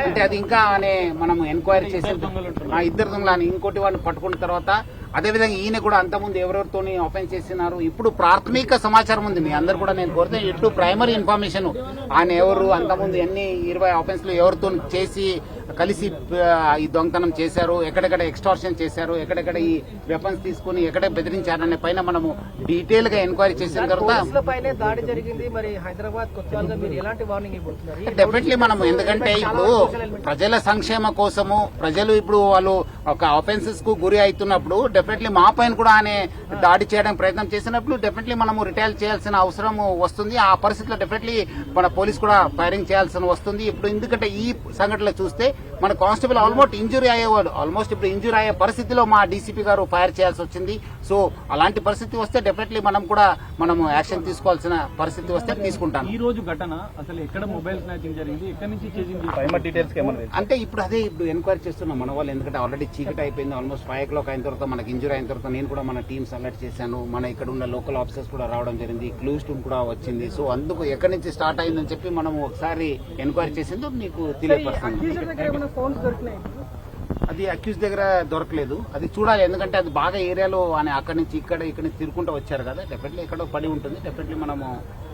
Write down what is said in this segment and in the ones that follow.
అంటే అది ఇంకా మనం ఎంక్వైరీ చేసే ఇద్దరు దొంగలని ఇంకోటి వాడిని పట్టుకున్న తర్వాత అదేవిధంగా ఈయన కూడా అంతకుముందు ఎవరెవరితోని ఆఫెన్స్ చేసినారు ఇప్పుడు ప్రాథమిక సమాచారం ఉంది. మీ అందరు కూడా నేను కోరితే ఇటు ప్రైమరీ ఇన్ఫర్మేషన్ ఆయన ఎవరు అంతకుముందు ఎన్ని 20 ఆఫెన్స్లు ఎవరితో చేసి కలిసి ఈ దొంగతనం చేశారు, ఎక్కడెక్కడ ఎక్స్టార్షన్ చేశారు, ఎక్కడెక్కడ ఈ వెపన్స్ తీసుకుని ఎక్కడ బెదిరించారనే పైన మనము డీటెయిల్ గా ఎంక్వైరీ చేసిన తర్వాత డెఫినెట్లీ మనం ఎందుకంటే ఇప్పుడు ప్రజల సంక్షేమ కోసము ప్రజలు ఇప్పుడు వాళ్ళు ఒక ఆఫెన్సెస్ కు గురి అవుతున్నప్పుడు డెఫినెట్లీ మా పైన కూడా ఆయన దాడి చేయడానికి ప్రయత్నం చేసినప్పుడు డెఫినెట్లీ మనము రిటైల్ చేయాల్సిన అవసరం వస్తుంది. ఆ పరిస్థితిలో డెఫినెట్లీ మన పోలీస్ కూడా ఫైరింగ్ చేయాల్సిన వస్తుంది. ఇప్పుడు ఎందుకంటే ఈ సంఘటనలో చూస్తే మన కానిస్టేబుల్ ఆల్మోస్ట్ ఇంజురీ అయ్యేవాడు, ఆల్మోస్ట్ ఇప్పుడు ఇంజురీ అయ్యే పరిస్థితిలో మా డీసీపీ గారు ఫైర్ చేయాల్సి వచ్చింది. సో అలాంటి పరిస్థితి వస్తే డెఫినెట్లీ మనం కూడా యాక్షన్ తీసుకోవాల్సిన పరిస్థితి వస్తే తీసుకుంటాం. ఈ రోజు ఘటన అసలు ఎక్కడ మొబైల్ స్నాచింగ్ జరిగింది, ఎక్కడి నుంచి డీటెయిల్స్ అంటే ఇప్పుడు ఎంక్వైరీ చేస్తున్నాం మన వాళ్ళు. ఎందుకంటే ఆల్రెడీ చీకటి అయిపోయింది, ఆల్మోస్ట్ 5 o'clock అయిన తర్వాత మనకి ఇంజురీ అయిన తర్వాత నేను కూడా మన టీమ్స్ అలర్ట్ చేశాను. మన ఇక్కడ ఉన్న లోకల్ ఆఫీసర్స్ కూడా రావడం జరిగింది, క్లూస్ టీమ్ కూడా వచ్చింది. సో అందుకు ఎక్కడి నుంచి స్టార్ట్ అయిందని చెప్పి మనం ఒకసారి ఎంక్వైరీ చేసింది మీకు తెలియపరుస్తాను. అది అక్యూజ్ దగ్గర దొరకలేదు, అది చూడాలి. ఎందుకంటే అది బాగా ఏరియాలో అక్కడి నుంచి ఇక్కడ నుంచి తిరుగుకుంటూ వచ్చారు కదా, డెఫినెట్లీ ఎక్కడో పడి ఉంటుంది. డెఫినెట్లీ మనము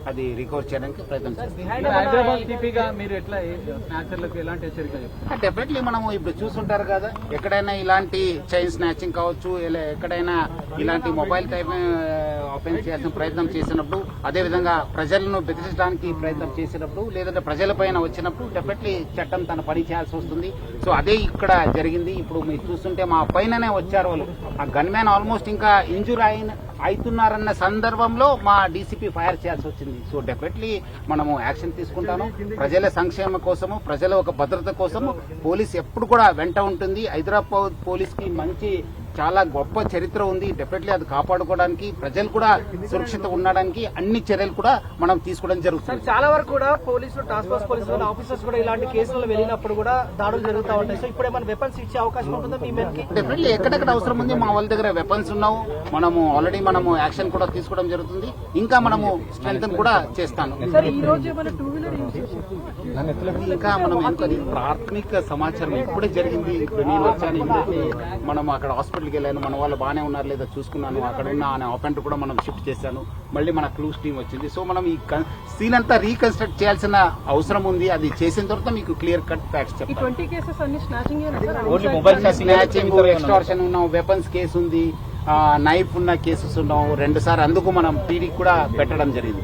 అది రికవర్ చేయడానికి ప్రయత్నం చేస్తాం. హైదరాబాద్ సిపిగా మీరు ఎట్లా స్నాచర్లకు ఎలాంటి హెచ్చరిక? డెఫినెట్లీ మనము ఇప్పుడు చూస్తుంటారు కదా, ఎక్కడైనా ఇలాంటి చైన్ స్నాచింగ్ కావచ్చు, ఎక్కడైనా ఇలాంటి మొబైల్ టైప్ ఆఫెన్స్ చేయాల్సిన ప్రయత్నం చేసినప్పుడు, అదేవిధంగా ప్రజలను బెదిరించడానికి ప్రయత్నం చేసినప్పుడు, లేదంటే ప్రజలపైన వచ్చినప్పుడు డెఫినెట్లీ చట్టం తన పని చేయాల్సి వస్తుంది. సో అదే ఇక్కడ జరిగింది. ఇప్పుడు మీరు చూస్తుంటే మా పైననే వచ్చారు వాళ్ళు. ఆ గన్ మ్యాన్ ఆల్మోస్ట్ ఇంకా ఇంజూర్ అవుతున్నారన్న సందర్భంలో మా డీసీపీ ఫైర్ చేయాల్సి వచ్చింది. సో డెఫినెట్లీ మనము యాక్షన్ తీసుకుంటాము. ప్రజల సంక్షేమ కోసము, ప్రజల ఒక భద్రత కోసము పోలీస్ ఎప్పుడు కూడా వెంట ఉంటుంది. హైదరాబాద్ పోలీస్ కి మంచి చాలా గొప్ప చరిత్ర ఉంది. డెఫినెట్లీ అది కాపాడుకోవడానికి, ప్రజలు కూడా సురక్షిత ఉండడానికి అన్ని చర్యలు కూడా మనం తీసుకోవడం జరుగుతుంది. చాలా వరకు కూడా పోలీసులు, టాస్క్ ఫోర్స్ పోలీసులు ఆఫీసర్స్ కూడా ఇలాంటి కేసులు వెళ్ళినప్పుడు కూడా దాడులు జరుగుతూ ఉంటాయి. సో ఇప్పుడు ఏమైనా వెపన్స్ ఇచ్చే అవకాశం ఉంటుందా మీ మీదకి? డెఫినెట్లీ ఎక్కడెక్కడ అవసరం ఉంది మా వాళ్ళ దగ్గర వెపన్స్ ఉన్నావు. మనము ఆల్రెడీ యాక్షన్ కూడా తీసుకోవడం జరుగుతుంది. ఇంకా మనము స్ట్రెంగ్త్ కూడా చేస్తాను. ఇంకా మనం ప్రాథమిక సమాచారం ఇప్పుడే జరిగింది. ఇప్పుడు నేను వచ్చాను, మనం అక్కడ హాస్పిటల్కి వెళ్ళాను, మన వాళ్ళు బాగానే ఉన్నారు లేదా చూసుకున్నాను. అక్కడ ఉన్న ఆఫెండర్ కూడా మనం షిఫ్ట్ చేశాను. మళ్ళీ మన క్లూస్ టీం వచ్చింది. సో మనం ఈ సీన్ అంతా రీకన్స్ట్రక్ట్ చేయాల్సిన అవసరం ఉంది. అది చేసిన తర్వాత మీకు క్లియర్ కట్ ఫ్యాక్ట్స్ చెప్తాను. స్నాచింగ్, ఎక్స్టార్షన్ ఉన్న వెపన్స్ కేసు ఉంది, నైఫ్ ఉన్న కేసెస్ ఉన్నాం 2 సార్లు. అందుకు మనం పీడీ కూడా పెట్టడం జరిగింది.